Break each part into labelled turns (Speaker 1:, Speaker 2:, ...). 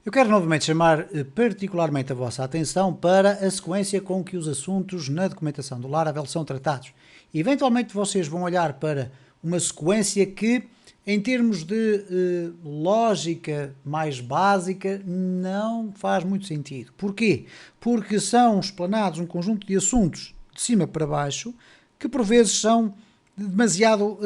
Speaker 1: Eu quero novamente chamar particularmente a vossa atenção para a sequência com que os assuntos na documentação do Laravel são tratados. Eventualmente vocês vão olhar para uma sequência que, em termos de lógica mais básica, não faz muito sentido. Porquê? Porque são explanados um conjunto de assuntos de cima para baixo que por vezes são demasiado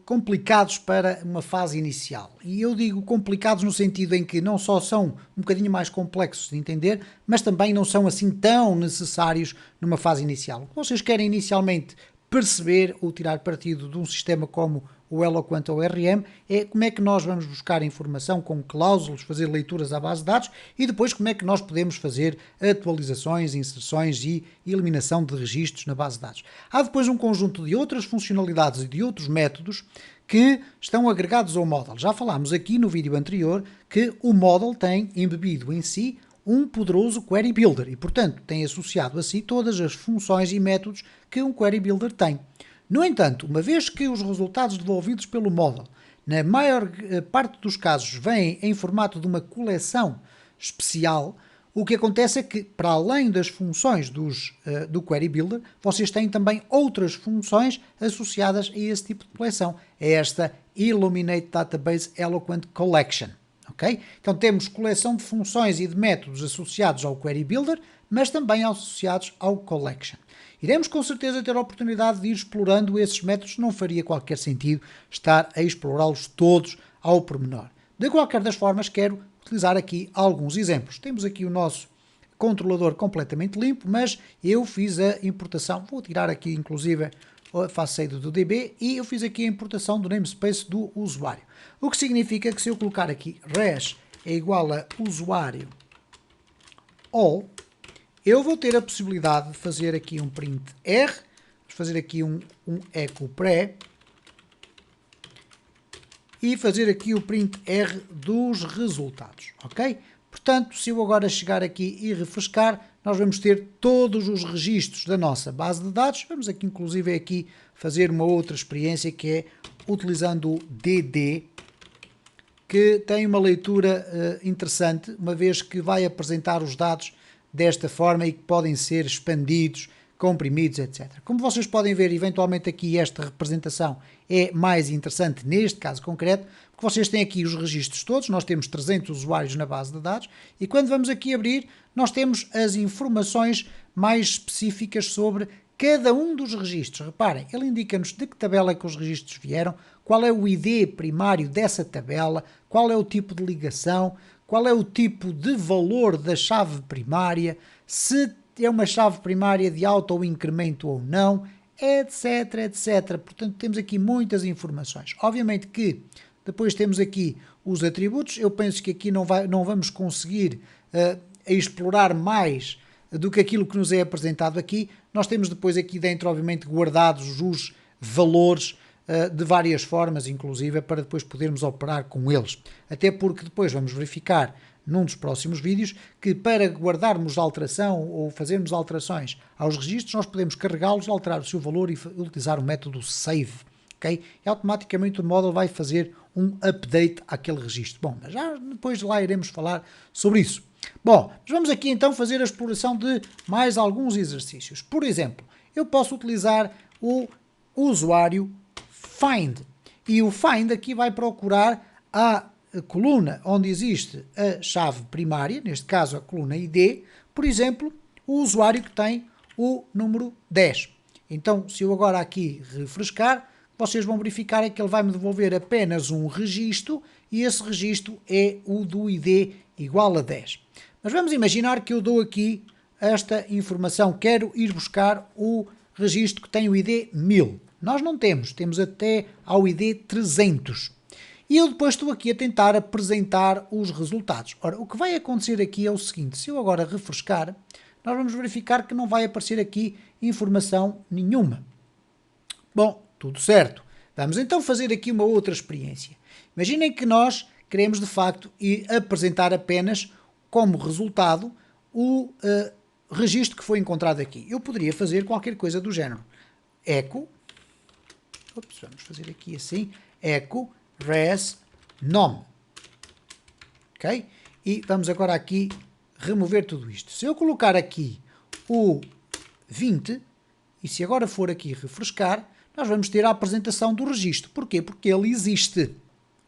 Speaker 1: complicados para uma fase inicial. E eu digo complicados no sentido em que não só são um bocadinho mais complexos de entender, mas também não são assim tão necessários numa fase inicial. O que vocês querem inicialmente perceber ou tirar partido de um sistema como o Eloquent ORM é como é que nós vamos buscar informação com cláusulas, fazer leituras à base de dados e depois como é que nós podemos fazer atualizações, inserções e eliminação de registros na base de dados. Há depois um conjunto de outras funcionalidades e de outros métodos que estão agregados ao model. Já falámos aqui no vídeo anterior que o model tem embebido em si um poderoso Query Builder e, portanto, tem associado a si todas as funções e métodos que um Query Builder tem. No entanto, uma vez que os resultados devolvidos pelo model, na maior parte dos casos, vêm em formato de uma coleção especial, o que acontece é que, para além das funções do Query Builder, vocês têm também outras funções associadas a esse tipo de coleção. É esta Illuminate Database Eloquent Collection. Okay? Então temos coleção de funções e de métodos associados ao Query Builder, mas também associados ao Collection. Iremos com certeza ter a oportunidade de ir explorando esses métodos, não faria qualquer sentido estar a explorá-los todos ao pormenor. De qualquer das formas, quero utilizar aqui alguns exemplos. Temos aqui o nosso controlador completamente limpo, mas eu fiz a importação, vou tirar aqui inclusive a facade do DB e eu fiz aqui a importação do namespace do usuário. O que significa que se eu colocar aqui res é igual a usuário all, eu vou ter a possibilidade de fazer aqui um print R, fazer aqui um echo pré e fazer aqui o print R dos resultados, ok? Portanto, se eu agora chegar aqui e refrescar, nós vamos ter todos os registros da nossa base de dados. Vamos aqui, inclusive, aqui fazer uma outra experiência que é utilizando o DD, que tem uma leitura interessante, uma vez que vai apresentar os dados desta forma e que podem ser expandidos, comprimidos, etc. Como vocês podem ver, eventualmente aqui esta representação é mais interessante neste caso concreto, porque vocês têm aqui os registros todos, nós temos 300 usuários na base de dados, e quando vamos aqui abrir, nós temos as informações mais específicas sobre cada um dos registros. Reparem, ele indica-nos de que tabela é que os registros vieram, qual é o ID primário dessa tabela, qual é o tipo de ligação, qual é o tipo de valor da chave primária, se é uma chave primária de auto-incremento ou não, etc, etc. Portanto, temos aqui muitas informações. Obviamente que depois temos aqui os atributos. Eu penso que aqui não vamos conseguir explorar mais do que aquilo que nos é apresentado aqui. Nós temos depois aqui dentro, obviamente, guardados os valores de várias formas, inclusive, para depois podermos operar com eles. Até porque depois vamos verificar num dos próximos vídeos que para guardarmos alteração ou fazermos alterações aos registros, nós podemos carregá-los, alterar o seu valor e utilizar o método save. Okay? E automaticamente o model vai fazer um update àquele registro. Bom, mas já depois lá iremos falar sobre isso. Bom, mas vamos aqui então fazer a exploração de mais alguns exercícios. Por exemplo, eu posso utilizar o usuário find. E o find aqui vai procurar a coluna onde existe a chave primária, neste caso a coluna ID, por exemplo, o usuário que tem o número 10. Então, se eu agora aqui refrescar, vocês vão verificar é que ele vai me devolver apenas um registro e esse registro é o do ID igual a 10. Mas vamos imaginar que eu dou aqui esta informação, quero ir buscar o registro que tem o ID 1000. Nós não temos, temos até ao ID 300. E eu depois estou aqui a tentar apresentar os resultados. Ora, o que vai acontecer aqui é o seguinte, se eu agora refrescar, nós vamos verificar que não vai aparecer aqui informação nenhuma. Bom, tudo certo. Vamos então fazer aqui uma outra experiência. Imaginem que nós queremos de facto apresentar apenas como resultado o registro que foi encontrado aqui. Eu poderia fazer qualquer coisa do género. Echo, vamos fazer aqui assim, echo res nome. Ok? e vamos agora aqui remover tudo isto. Se eu colocar aqui o 20, e se agora for aqui refrescar, nós vamos ter a apresentação do registro. Porquê? Porque ele existe.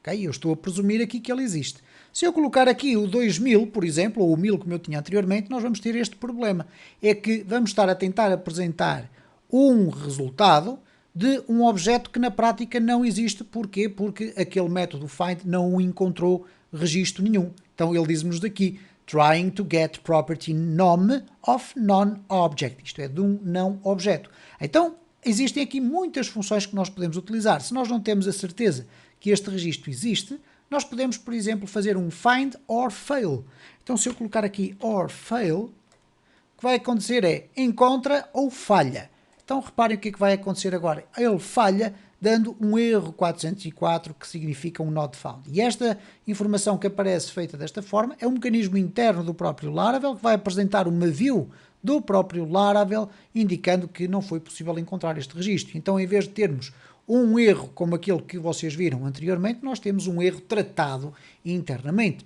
Speaker 1: Okay? Eu estou a presumir aqui que ele existe. Se eu colocar aqui o 2000, por exemplo, ou o 1000 como eu tinha anteriormente, nós vamos ter este problema. É que vamos estar a tentar apresentar um resultado de um objeto que na prática não existe. Porquê? Porque aquele método find não encontrou registro nenhum. Então ele diz-nos daqui, trying to get property nome of non-object. Isto é, de um não objeto. Então, existem aqui muitas funções que nós podemos utilizar. Se nós não temos a certeza que este registro existe, nós podemos, por exemplo, fazer um find or fail. Então, se eu colocar aqui or fail, o que vai acontecer é encontra ou falha. Então, reparem o que é que vai acontecer agora. Ele falha dando um erro 404, que significa um not found. E esta informação que aparece feita desta forma é um mecanismo interno do próprio Laravel que vai apresentar uma view do próprio Laravel indicando que não foi possível encontrar este registro. Então, em vez de termos um erro como aquele que vocês viram anteriormente, nós temos um erro tratado internamente.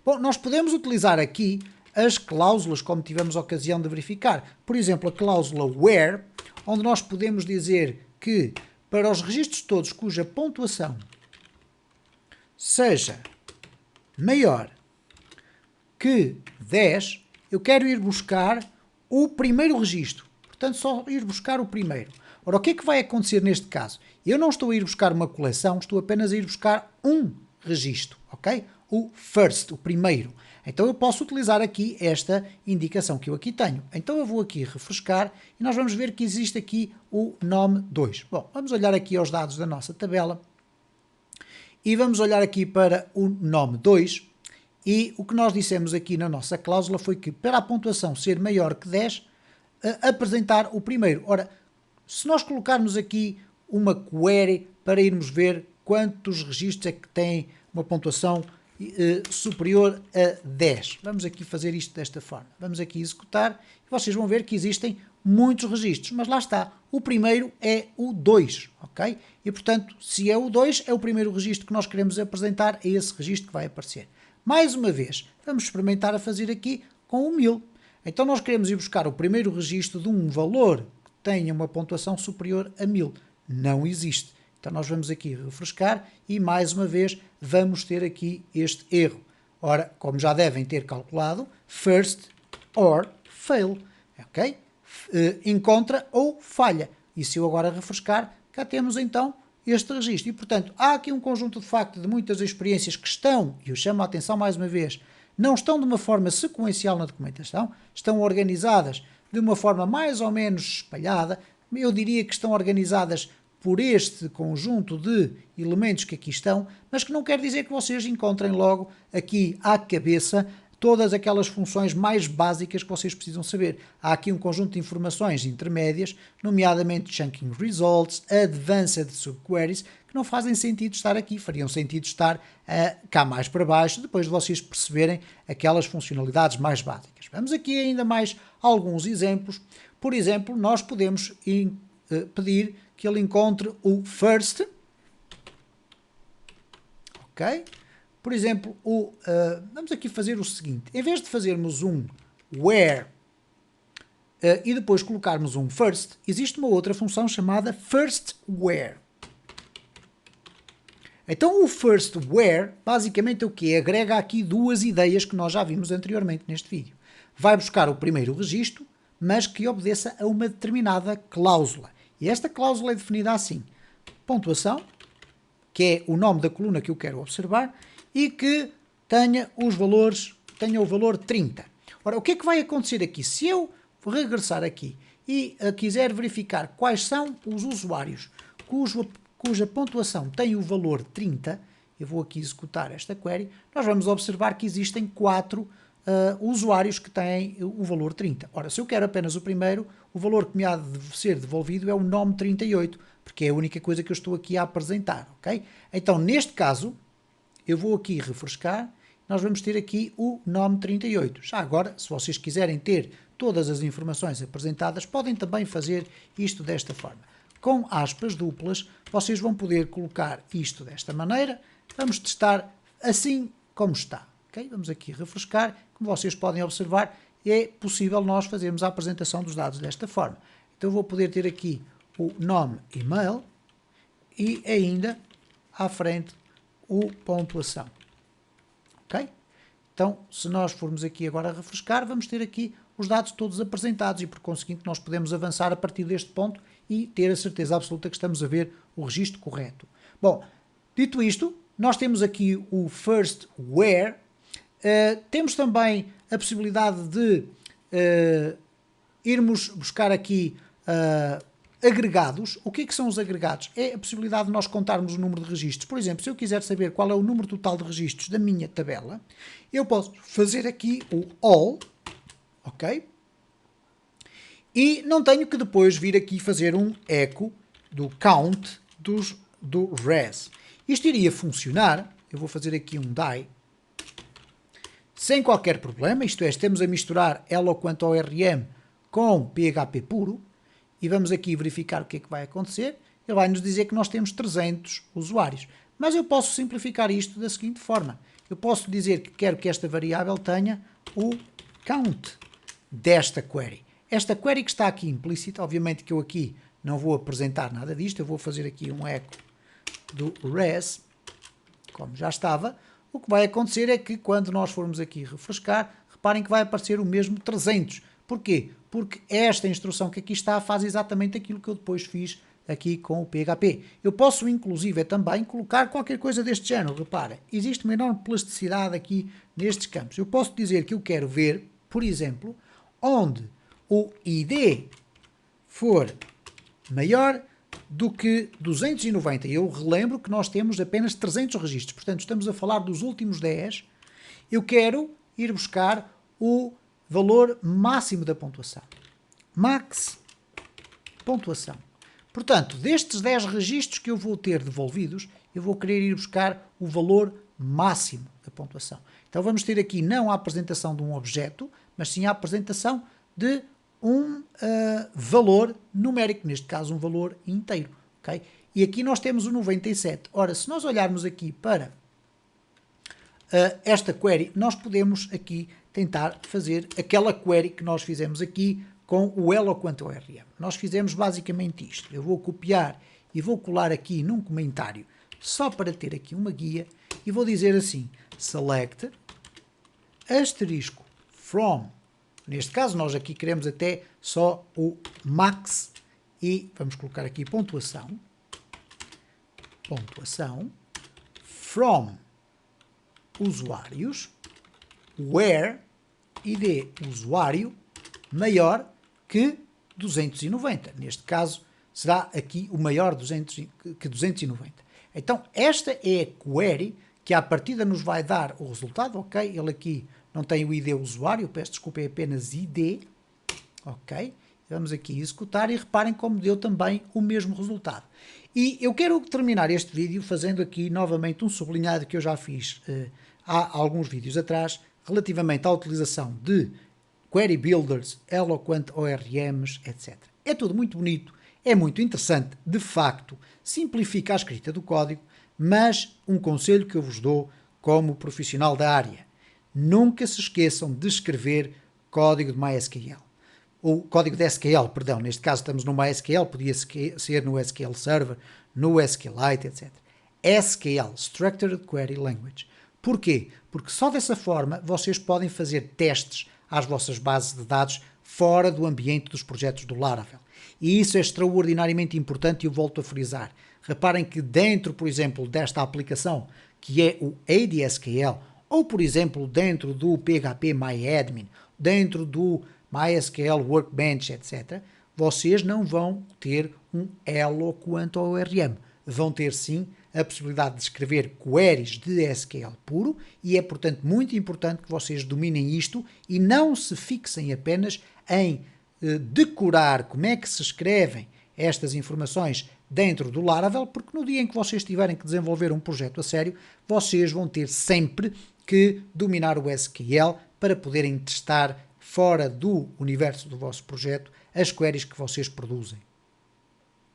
Speaker 1: Bom, nós podemos utilizar aqui as cláusulas, como tivemos a ocasião de verificar. Por exemplo, a cláusula where, onde nós podemos dizer que para os registros todos cuja pontuação seja maior que 10, eu quero ir buscar o primeiro registro. Portanto, só ir buscar o primeiro. Ora, o que é que vai acontecer neste caso? Eu não estou a ir buscar uma coleção, estou apenas a ir buscar um registro, ok? O first, o primeiro. Então eu posso utilizar aqui esta indicação que eu aqui tenho. Então eu vou aqui refrescar e nós vamos ver que existe aqui o nome 2. Bom, vamos olhar aqui aos dados da nossa tabela e vamos olhar aqui para o nome 2 e o que nós dissemos aqui na nossa cláusula foi que para a pontuação ser maior que 10, apresentar o primeiro. Ora, se nós colocarmos aqui uma query para irmos ver quantos registros é que têm uma pontuação superior a 10. Vamos aqui fazer isto desta forma. Vamos aqui executar e vocês vão ver que existem muitos registros, mas lá está. O primeiro é o 2, ok? E portanto, se é o 2, é o primeiro registro que nós queremos apresentar, é esse registro que vai aparecer. Mais uma vez, vamos experimentar a fazer aqui com o 1000. Então nós queremos ir buscar o primeiro registro de um valor que tenha uma pontuação superior a 1000. Não existe. Então nós vamos aqui refrescar e mais uma vez vamos ter aqui este erro. Ora, como já devem ter calculado, first or fail, ok? Encontra ou falha. E se eu agora refrescar, cá temos então este registro. E portanto, há aqui um conjunto de facto de muitas experiências que estão, e eu chamo a atenção mais uma vez, não estão de uma forma sequencial na documentação, estão organizadas de uma forma mais ou menos espalhada. Eu diria que estão organizadas por este conjunto de elementos que aqui estão, mas que não quer dizer que vocês encontrem logo aqui à cabeça todas aquelas funções mais básicas que vocês precisam saber. Há aqui um conjunto de informações intermédias, nomeadamente Chunking Results, Advanced Subqueries, que não fazem sentido estar aqui, fariam sentido estar cá mais para baixo, depois de vocês perceberem aquelas funcionalidades mais básicas. Vamos aqui ainda mais alguns exemplos. Por exemplo, nós podemos pedir que ele encontre o first, ok? Por exemplo, vamos aqui fazer o seguinte, em vez de fazermos um where e depois colocarmos um first, existe uma outra função chamada first where. Então o first where, basicamente é o quê? Agrega aqui duas ideias que nós já vimos anteriormente neste vídeo. Vai buscar o primeiro registro, mas que obedeça a uma determinada cláusula. E esta cláusula é definida assim, pontuação, que é o nome da coluna que eu quero observar, e que tenha o valor 30. Ora, o que é que vai acontecer aqui? Se eu regressar aqui e quiser verificar quais são os usuários cuja pontuação tem o valor 30, eu vou aqui executar esta query, nós vamos observar que existem 4 usuários que têm o valor 30. Ora, se eu quero apenas o primeiro, o valor que me há de ser devolvido é o nome 38, porque é a única coisa que eu estou aqui a apresentar, ok? Então, neste caso, eu vou aqui refrescar, nós vamos ter aqui o nome 38. Já agora, se vocês quiserem ter todas as informações apresentadas, podem também fazer isto desta forma. Com aspas duplas, vocês vão poder colocar isto desta maneira. Vamos testar assim como está. Ok? Vamos aqui refrescar. Como vocês podem observar, é possível nós fazermos a apresentação dos dados desta forma. Então, eu vou poder ter aqui o nome e-mail e ainda à frente o pontuação. Ok? Então, se nós formos aqui agora a refrescar, vamos ter aqui os dados todos apresentados e, por conseguinte, nós podemos avançar a partir deste ponto e ter a certeza absoluta que estamos a ver o registro correto. Bom, dito isto, nós temos aqui o first where. Temos também a possibilidade de irmos buscar aqui agregados. O que são os agregados? É a possibilidade de nós contarmos o número de registros. Por exemplo, se eu quiser saber qual é o número total de registros da minha tabela, eu posso fazer aqui o all, ok? E não tenho que depois vir aqui fazer um echo do count do res. Isto iria funcionar, eu vou fazer aqui um die, sem qualquer problema, isto é, estamos a misturar Eloquent ORM com PHP puro, e vamos aqui verificar o que é que vai acontecer. Ele vai nos dizer que nós temos 300 usuários. Mas eu posso simplificar isto da seguinte forma. Eu posso dizer que quero que esta variável tenha o count desta query. Esta query que está aqui implícita, obviamente que eu aqui não vou apresentar nada disto, eu vou fazer aqui um echo do res, como já estava. O que vai acontecer é que quando nós formos aqui refrescar, reparem que vai aparecer o mesmo 300. Porquê? Porque esta instrução que aqui está faz exatamente aquilo que eu depois fiz aqui com o PHP. Eu posso inclusive também colocar qualquer coisa deste género. Reparem, existe uma enorme plasticidade aqui nestes campos. Eu posso dizer que eu quero ver, por exemplo, onde o ID for maior do que 290. Eu relembro que nós temos apenas 300 registros, portanto estamos a falar dos últimos 10. Eu quero ir buscar o valor máximo da pontuação. Max pontuação. Portanto, destes 10 registros que eu vou ter devolvidos, eu vou querer ir buscar o valor máximo da pontuação. Então vamos ter aqui não a apresentação de um objeto, mas sim a apresentação de um valor numérico, neste caso um valor inteiro. Okay? E aqui nós temos o 97. Ora, se nós olharmos aqui para esta query, nós podemos aqui tentar fazer aquela query que nós fizemos aqui com o Eloquent ORM. Nós fizemos basicamente isto. Eu vou copiar e vou colar aqui num comentário, só para ter aqui uma guia, e vou dizer assim, select asterisco from. Neste caso, nós aqui queremos até só o max e vamos colocar aqui pontuação. Pontuação. From usuários. Where ID usuário maior que 290. Neste caso, será aqui o maior que 290. Então, esta é a query que à partida nos vai dar o resultado. Ok, ele aqui não tem o ID usuário, peço desculpa, é apenas ID. Ok, vamos aqui executar e reparem como deu também o mesmo resultado. E eu quero terminar este vídeo fazendo aqui novamente um sublinhado que eu já fiz há alguns vídeos atrás, relativamente à utilização de Query Builders, Eloquent ORMs, etc. É tudo muito bonito, é muito interessante, de facto, simplifica a escrita do código, mas um conselho que eu vos dou como profissional da área: nunca se esqueçam de escrever código de MySQL. O código de SQL, perdão, neste caso estamos no MySQL, podia ser no SQL Server, no SQLite, etc. SQL, Structured Query Language. Porquê? Porque só dessa forma vocês podem fazer testes às vossas bases de dados fora do ambiente dos projetos do Laravel. E isso é extraordinariamente importante e eu volto a frisar. Reparem que dentro, por exemplo, desta aplicação, que é o ADSQL, ou, por exemplo, dentro do PHP MyAdmin, dentro do MySQL Workbench, etc., vocês não vão ter um Eloquent ORM. Vão ter, sim, a possibilidade de escrever queries de SQL puro e é, portanto, muito importante que vocês dominem isto e não se fixem apenas em decorar como é que se escrevem estas informações dentro do Laravel, porque no dia em que vocês tiverem que desenvolver um projeto a sério, vocês vão ter sempre que dominar o SQL para poderem testar fora do universo do vosso projeto as queries que vocês produzem.